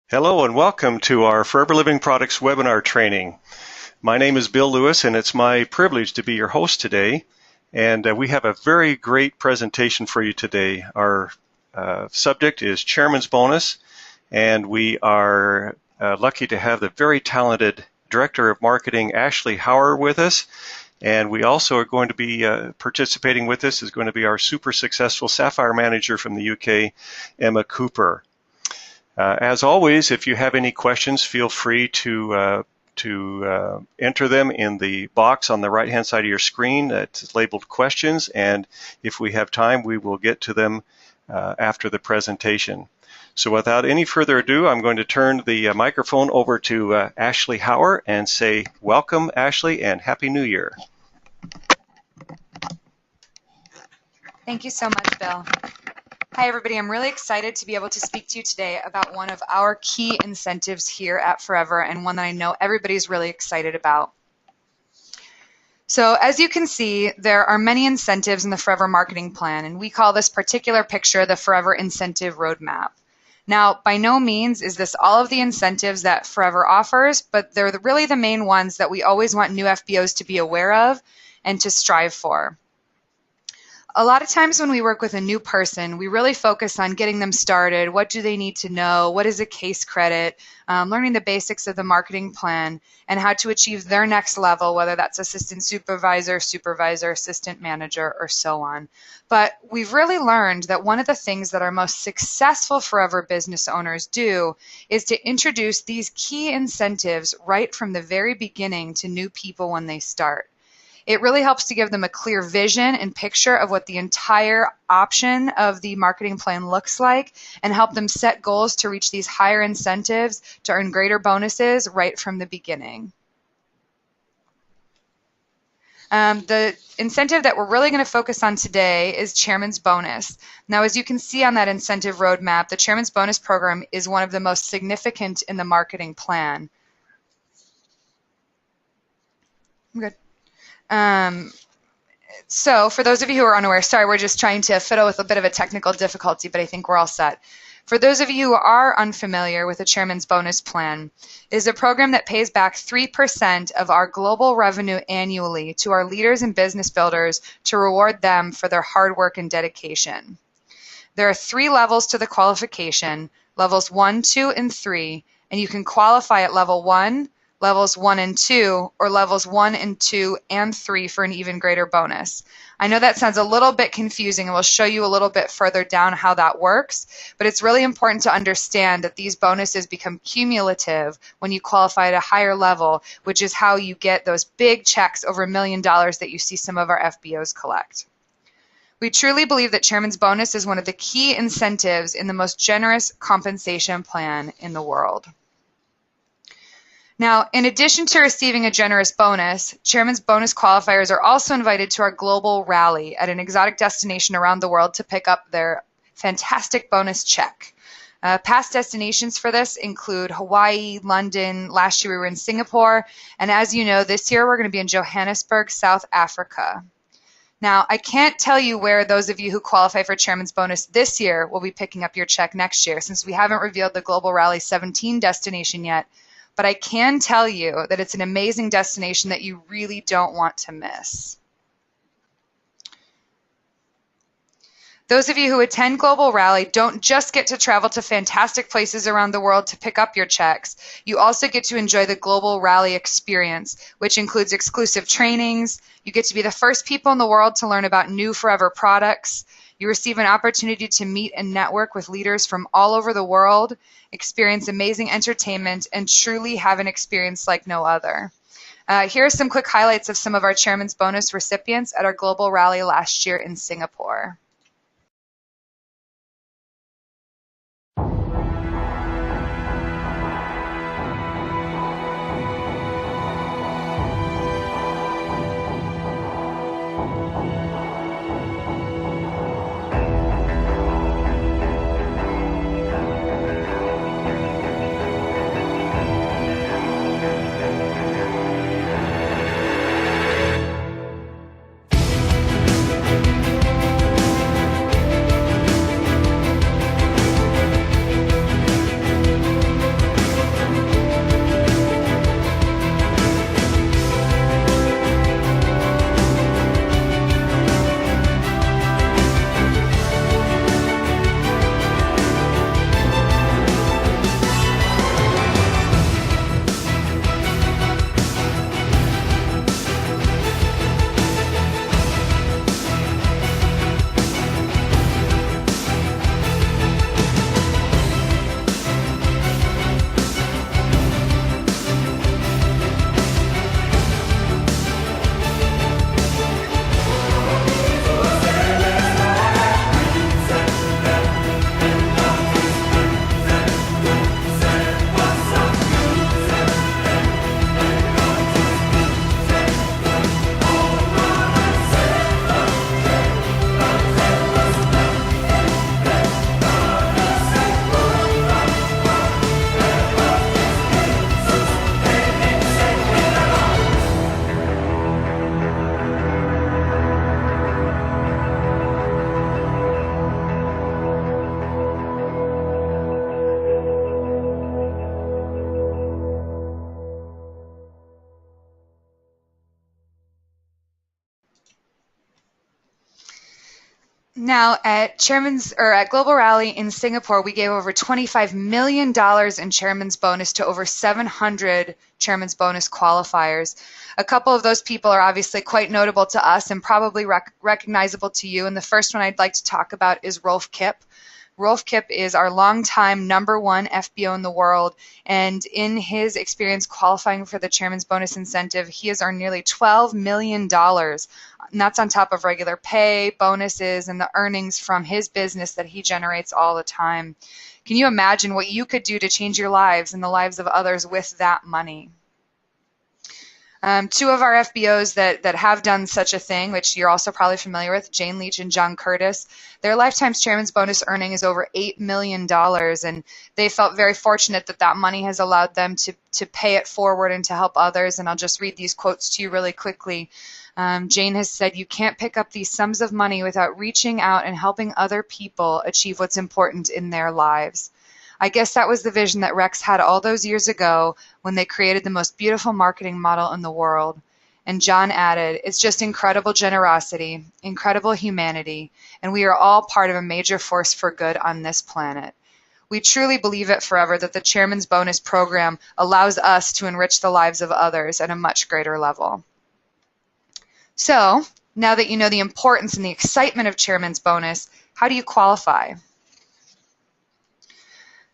Hello and welcome to our Forever Living Products webinar training. My name is Bill Lewis and it's my privilege to be your host today. And we have a very great presentation for you today. Our subject is Chairman's Bonus, and we are lucky to have the very talented Director of Marketing, Ashley Hauer, with us. And we also are going to be participating with us is going to be our super successful Sapphire Manager from the UK, Emma Cooper. As always, if you have any questions, feel free to enter them in the box on the right-hand side of your screen that's labeled questions, and if we have time, we will get to them after the presentation. So without any further ado, I'm going to turn the microphone over to Ashley Hauer and say welcome, Ashley, and Happy New Year. Thank you so much, Bill. Hi, everybody. I'm really excited to be able to speak to you today about one of our key incentives here at Forever, and one that I know everybody's really excited about. So as you can see, there are many incentives in the Forever Marketing Plan, and we call this particular picture the Forever Incentive Roadmap. Now, by no means is this all of the incentives that Forever offers, but they're really the main ones that we always want new FBOs to be aware of and to strive for. A lot of times when we work with a new person, we really focus on getting them started. What do they need to know? What is a case credit? Learning the basics of the marketing plan and how to achieve their next level, whether that's assistant supervisor, supervisor, assistant manager, or so on. But we've really learned that one of the things that our most successful Forever business owners do is to introduce these key incentives right from the very beginning to new people when they start. It really helps to give them a clear vision and picture of what the entire option of the marketing plan looks like and help them set goals to reach these higher incentives to earn greater bonuses right from the beginning. The incentive that we're really going to focus on today is Chairman's Bonus. Now, as you can see on that incentive roadmap, the Chairman's Bonus program is one of the most significant in the marketing plan. I'm good. So for those of you who are unaware, sorry, we're just trying to fiddle with a bit of a technical difficulty, but I think we're all set. For those of you who are unfamiliar with the Chairman's Bonus Plan, it is a program that pays back 3% of our global revenue annually to our leaders and business builders to reward them for their hard work and dedication. There are 3 levels to the qualification, levels 1, 2, and 3, and you can qualify at level 1, levels 1 and 2, or levels 1 and 2 and 3 for an even greater bonus. I know that sounds a little bit confusing, and we'll show you a little bit further down how that works, but it's really important to understand that these bonuses become cumulative when you qualify at a higher level, which is how you get those big checks over $1 million that you see some of our FBOs collect. We truly believe that Chairman's Bonus is one of the key incentives in the most generous compensation plan in the world. Now, in addition to receiving a generous bonus, Chairman's Bonus qualifiers are also invited to our global rally at an exotic destination around the world to pick up their fantastic bonus check. Past destinations for this include Hawaii, London, last year we were in Singapore, and as you know, this year we're going to be in Johannesburg, South Africa. Now, I can't tell you where those of you who qualify for Chairman's Bonus this year will be picking up your check next year, since we haven't revealed the Global Rally 17 destination yet. But I can tell you that it's an amazing destination that you really don't want to miss. Those of you who attend Global Rally don't just get to travel to fantastic places around the world to pick up your checks. You also get to enjoy the Global Rally experience, which includes exclusive trainings. You get to be the first people in the world to learn about new Forever products. You receive an opportunity to meet and network with leaders from all over the world, experience amazing entertainment, and truly have an experience like no other. Here are some quick highlights of some of our Chairman's Bonus recipients at our Global Rally last year in Singapore. Now, at Global Rally in Singapore, we gave over $25 million in Chairman's Bonus to over 700 Chairman's Bonus qualifiers. A couple of those people are obviously quite notable to us and probably recognizable to you. And the first one I'd like to talk about is Rolf Kipp. Rolf Kipp is our longtime #1 FBO in the world, and in his experience qualifying for the Chairman's Bonus incentive, he has earned nearly $12 million, and that's on top of regular pay, bonuses, and the earnings from his business that he generates all the time. Can you imagine what you could do to change your lives and the lives of others with that money? Two of our FBOs that have done such a thing, which you're also probably familiar with, Jane Leach and John Curtis, their lifetime Chairman's Bonus earning is over $8 million, and they felt very fortunate that that money has allowed them to pay it forward and to help others. And I'll just read these quotes to you really quickly. Jane has said, "You can't pick up these sums of money without reaching out and helping other people achieve what's important in their lives. I guess that was the vision that Rex had all those years ago when they created the most beautiful marketing model in the world." And John added, "It's just incredible generosity, incredible humanity, and we are all part of a major force for good on this planet. We truly believe at Forever that the Chairman's Bonus program allows us to enrich the lives of others at a much greater level." So, now that you know the importance and the excitement of Chairman's Bonus, how do you qualify?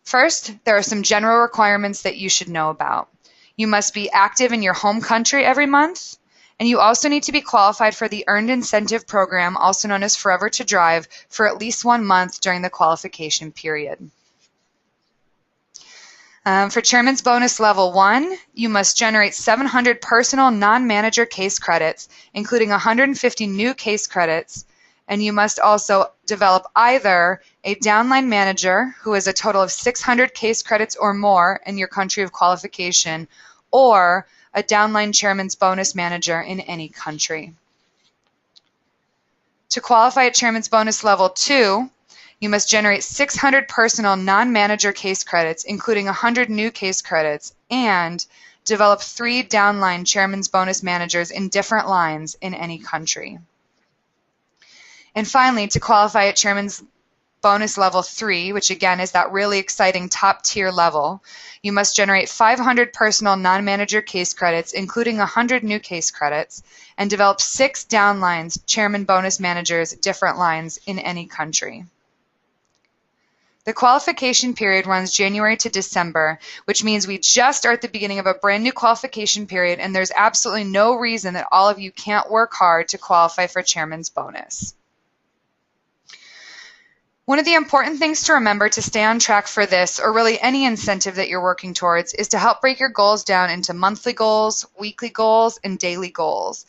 First, there are some general requirements that you should know about. You must be active in your home country every month, and you also need to be qualified for the Earned Incentive Program, also known as Forever to Drive, for at least 1 month during the qualification period. For Chairman's Bonus Level 1, you must generate 700 personal non-manager case credits, including 150 new case credits, and you must also develop either a downline manager who has a total of 600 case credits or more in your country of qualification, or a downline Chairman's Bonus manager in any country. To qualify at Chairman's Bonus Level 2, you must generate 600 personal non-manager case credits, including 100 new case credits, and develop 3 downline Chairman's Bonus managers in different lines in any country. And finally, to qualify at Chairman's Bonus Level 3, which again is that really exciting top tier level, you must generate 500 personal non-manager case credits, including 100 new case credits, and develop 6 downlines Chairman Bonus managers, different lines in any country. The qualification period runs January to December, which means we just are at the beginning of a brand new qualification period, and there's absolutely no reason that all of you can't work hard to qualify for Chairman's Bonus. One of the important things to remember to stay on track for this, or really any incentive that you're working towards, is to help break your goals down into monthly goals, weekly goals, and daily goals.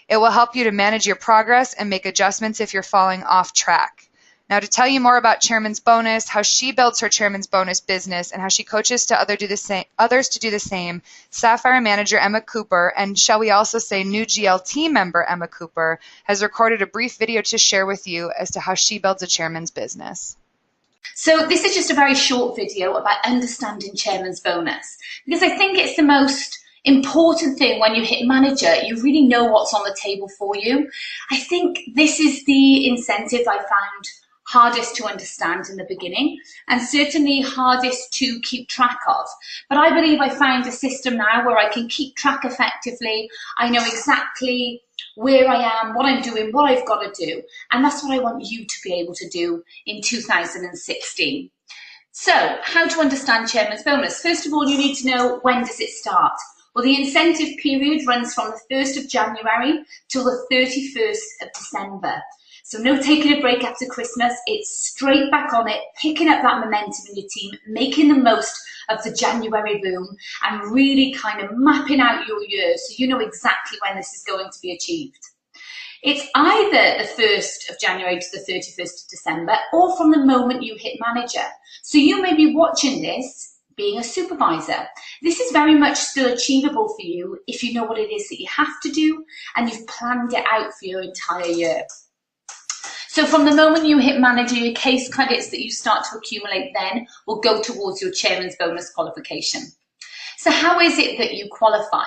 It will help you to manage your progress and make adjustments if you're falling off track. Now, to tell you more about Chairman's Bonus, how she builds her Chairman's Bonus business, and how she coaches to others to do the same, Sapphire manager Emma Cooper, and shall we also say new GLT member Emma Cooper, has recorded a brief video to share with you as to how she builds a Chairman's business. So this is just a very short video about understanding Chairman's Bonus, because I think it's the most important thing when you hit manager. You really know what's on the table for you. I think this is the incentive I found hardest to understand in the beginning, and certainly hardest to keep track of. But I believe I found a system now where I can keep track effectively. I know exactly where I am, what I'm doing, what I've got to do. And that's what I want you to be able to do in 2016. So, how to understand Chairman's Bonus? First of all, you need to know, when does it start? Well, the incentive period runs from the 1st of January till the 31st of December. So no taking a break after Christmas, it's straight back on it, picking up that momentum in your team, making the most of the January boom, and really kind of mapping out your year so you know exactly when this is going to be achieved. It's either the 1st of January to the 31st of December, or from the moment you hit manager. So you may be watching this being a supervisor. This is very much still achievable for you if you know what it is that you have to do and you've planned it out for your entire year. So from the moment you hit manager, your case credits that you start to accumulate then will go towards your Chairman's Bonus qualification. So how is it that you qualify?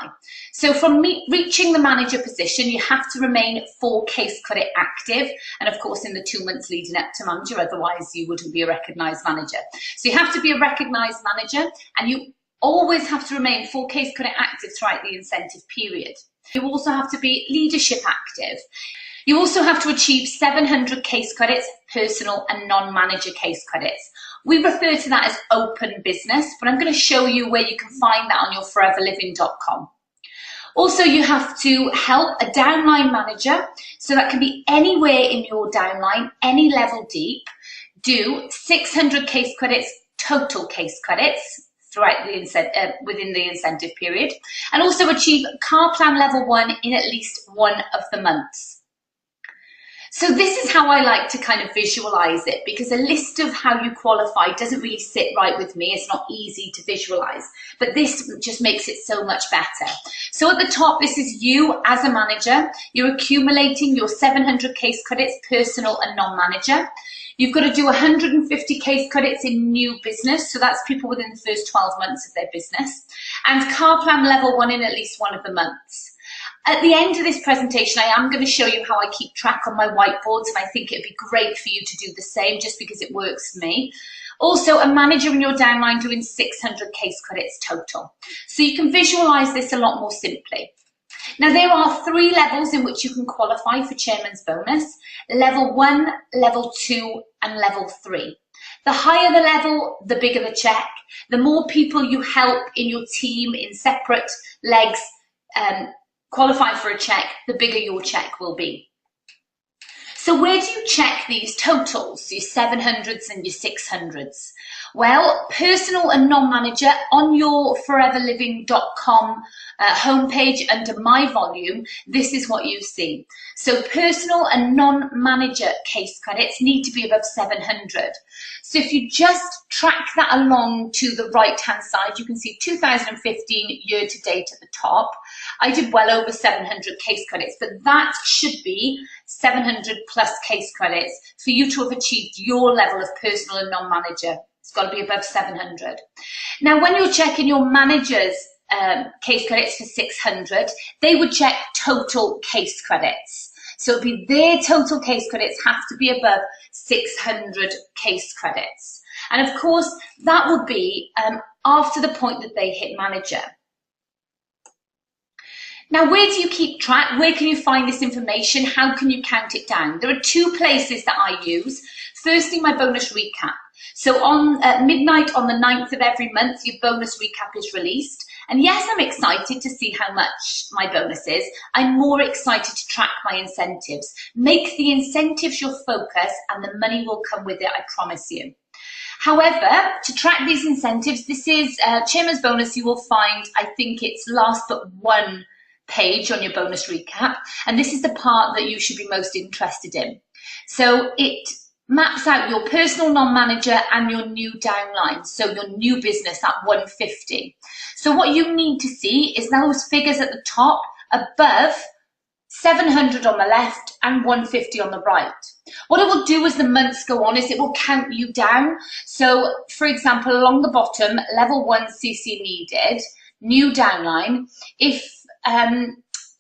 So from reaching the manager position, you have to remain 4 case credit active. And of course, in the 2 months leading up to manager, otherwise you wouldn't be a recognised manager. So you have to be a recognised manager, and you always have to remain 4 case credit active throughout the incentive period. You also have to be leadership active. You also have to achieve 700 case credits, personal and non-manager case credits. We refer to that as open business, but I'm going to show you where you can find that on your foreverliving.com. Also, you have to help a downline manager, so that can be anywhere in your downline, any level deep, do 600 case credits, total case credits, throughout the within the incentive period, and also achieve car plan level 1 in at least 1 of the months. So this is how I like to kind of visualize it, because a list of how you qualify doesn't really sit right with me. It's not easy to visualize, but this just makes it so much better. So at the top, this is you as a manager. You're accumulating your 700 case credits, personal and non-manager. You've got to do 150 case credits in new business. So that's people within the first 12 months of their business, and car plan level 1 in at least 1 of the months. At the end of this presentation, I am going to show you how I keep track on my whiteboards, and I think it'd be great for you to do the same, just because it works for me. Also, a manager in your downline doing 600 case credits total. So you can visualize this a lot more simply. Now, there are 3 levels in which you can qualify for Chairman's Bonus: level 1, level 2, and level 3. The higher the level, the bigger the check. The more people you help in your team in separate legs qualify for a check, the bigger your check will be. So where do you check these totals, your 700s and your 600s? Well, personal and non-manager, on your foreverliving.com homepage under my volume, this is what you see. So personal and non-manager case credits need to be above 700. So if you just track that along to the right-hand side, you can see 2015 year-to-date at the top. I did well over 700 case credits, but that should be 700 plus case credits for you to have achieved your level of personal and non-manager. It's got to be above 700. Now, when you're checking your manager's case credits for 600, they would check total case credits. So it'd be their total case credits have to be above 600 case credits. And of course, that would be after the point that they hit manager. Now, where do you keep track? Where can you find this information? How can you count it down? There are 2 places that I use. Firstly, my bonus recap. So on midnight on the 9th of every month, your bonus recap is released. And yes, I'm excited to see how much my bonus is. I'm more excited to track my incentives. Make the incentives your focus, and the money will come with it, I promise you. However, to track these incentives, this is Chairman's Bonus. You will find, I think it's last but 1 page on your bonus recap, and this is the part that you should be most interested in. So it maps out your personal non-manager and your new downline, so your new business at 150. So what you need to see is those figures at the top above 700 on the left and 150 on the right. What it will do as the months go on is it will count you down. So for example, along the bottom, level 1 CC needed, new downline. If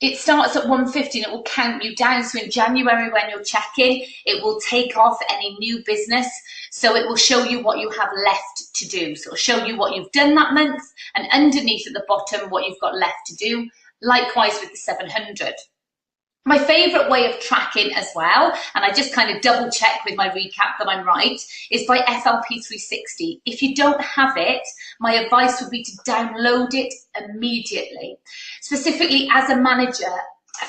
it starts at 150 and it will count you down. So in January, when you're checking, it will take off any new business. So it will show you what you have left to do. So it'll show you what you've done that month, and underneath at the bottom, what you've got left to do. Likewise with the 700. My favorite way of tracking as well, and I just kind of double check with my recap that I'm right, is by FLP 360. If you don't have it, my advice would be to download it immediately. Specifically as a manager,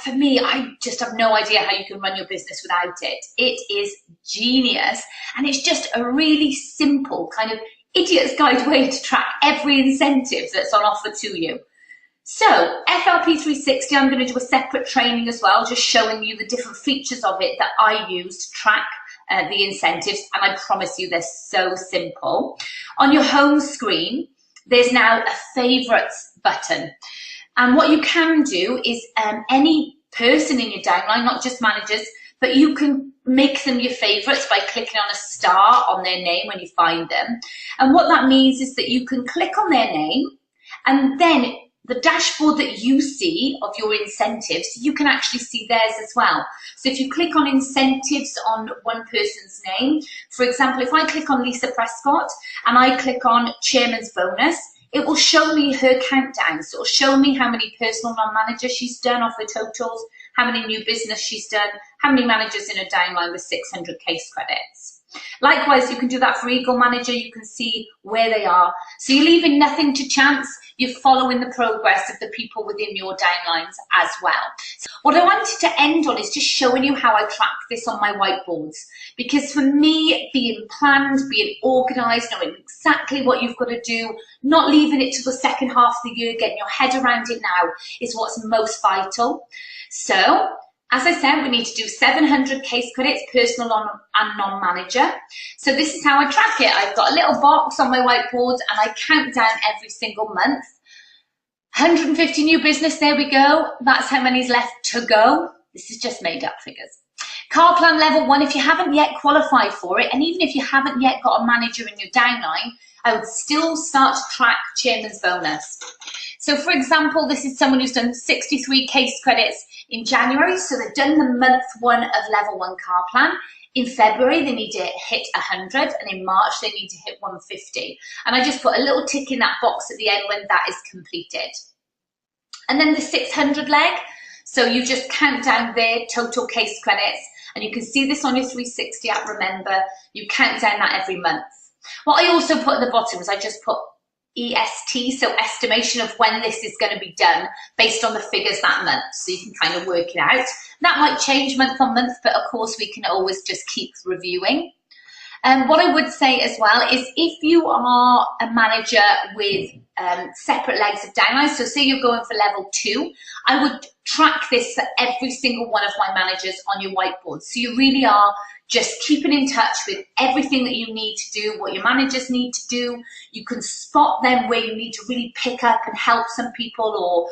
for me, I just have no idea how you can run your business without it. It is genius, and it's just a really simple kind of idiot's guide way to track every incentive that's on offer to you. So FLP 360, I'm going to do a separate training as well, just showing you the different features of it that I use to track the incentives, and I promise you they're so simple. On your home screen, there's now a favorites button. And what you can do is any person in your downline, not just managers, but you can make them your favorites by clicking on a star on their name when you find them. And what that means is that you can click on their name, And then the dashboard that you see of your incentives, you can actually see theirs as well. So if you click on incentives on one person's name, for example, if I click on Lisa Prescott and I click on chairman's bonus, it will show me her countdown. So it will show me how many personal non-manager she's done off her totals, how many new business she's done, how many managers in a downline with 600 case credits. Likewise, you can do that for Eagle Manager. You can see where they are. So you're leaving nothing to chance. You're following the progress of the people within your downlines as well. So what I wanted to end on is just showing you how I track this on my whiteboards. Because for me, being planned, being organised, knowing exactly what you've got to do, not leaving it to the second half of the year, getting your head around it now is what's most vital. So, as I said, we need to do 700 case credits, personal and non-manager. So this is how I track it. I've got a little box on my whiteboard and I count down every single month. 150 new business, there we go. That's how many's left to go. This is just made up figures. Car plan level 1, if you haven't yet qualified for it, and even if you haven't yet got a manager in your downline, I would still start to track chairman's bonus. So for example, this is someone who's done 63 case credits in January, so they've done the month 1 of level 1 car plan. In February, they need to hit 100, and in March, they need to hit 150. And I just put a little tick in that box at the end when that is completed. And then the 600 leg, so you just count down their total case credits, and you can see this on your 360 app, remember, you count down that every month. What I also put at the bottom is I just put EST, so estimation of when this is going to be done based on the figures that month, so you can kind of work it out. That might change month on month, but of course we can always just keep reviewing. What I would say as well is if you are a manager with separate legs of downlines, so say you're going for level 2, I would track this for every single one of my managers on your whiteboard. So you really are just keeping in touch with everything that you need to do, what your managers need to do. You can spot them where you need to really pick up and help some people, or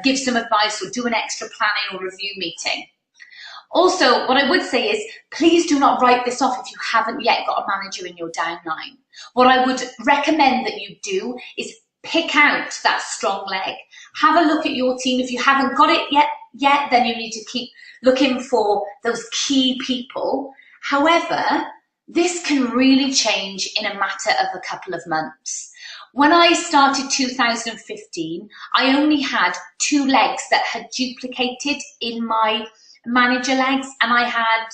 give some advice, or do an extra planning or review meeting. Also, what I would say is, please do not write this off if you haven't yet got a manager in your downline. What I would recommend that you do is pick out that strong leg. Have a look at your team. If you haven't got it yet, then you need to keep looking for those key people. However, this can really change in a matter of a couple of months. When I started 2015, I only had 2 legs that had duplicated in my manager legs, and I had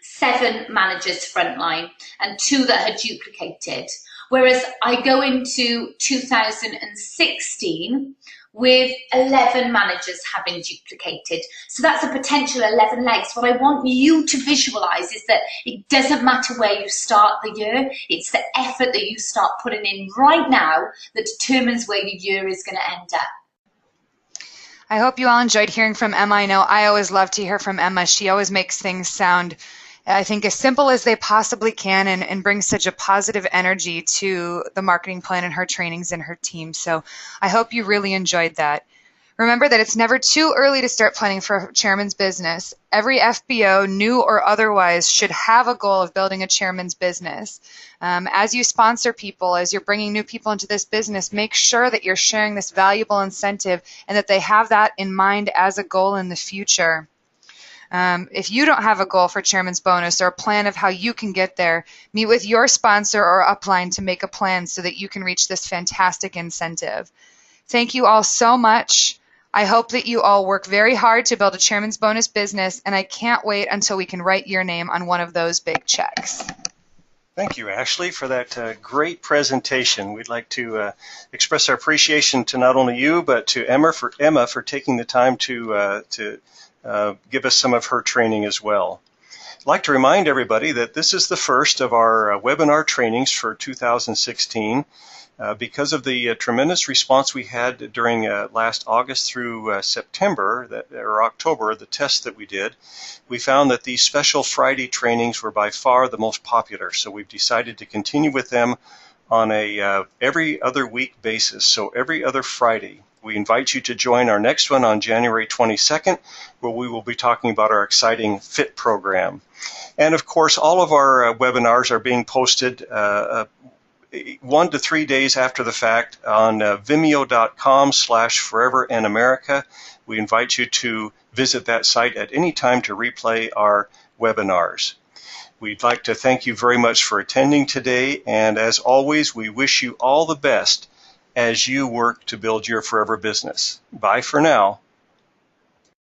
7 managers frontline and 2 that had duplicated. Whereas I go into 2016 with 11 managers having duplicated. So that's a potential 11 legs. What I want you to visualize is that it doesn't matter where you start the year, it's the effort that you start putting in right now that determines where your year is going to end up. I hope you all enjoyed hearing from Emma. I know I always love to hear from Emma. She always makes things sound, I think, as simple as they possibly can, and brings such a positive energy to the marketing plan and her trainings and her team. So I hope you really enjoyed that. Remember that it's never too early to start planning for a chairman's business. Every FBO, new or otherwise, should have a goal of building a chairman's business. As you sponsor people, as you're bringing new people into this business, make sure that you're sharing this valuable incentive and that they have that in mind as a goal in the future. If you don't have a goal for chairman's bonus or a plan of how you can get there, meet with your sponsor or upline to make a plan so that you can reach this fantastic incentive. Thank you all so much. I hope that you all work very hard to build a chairman's bonus business, and I can't wait until we can write your name on one of those big checks. Thank you, Ashley, for that great presentation. We'd like to express our appreciation to not only you, but to Emma for taking the time to give us some of her training as well. I'd like to remind everybody that this is the first of our webinar trainings for 2016. Because of the tremendous response we had during last August through September, or October, the tests that we did, we found that these special Friday trainings were by far the most popular. So we've decided to continue with them on a every other week basis, so every other Friday. We invite you to join our next one on January 22nd, where we will be talking about our exciting FIT program. And of course, all of our webinars are being posted 1 to 3 days after the fact on vimeo.com/forever-in-America. We invite you to visit that site at any time to replay our webinars. We'd like to thank you very much for attending today, and as always, we wish you all the best as you work to build your forever business. Bye for now.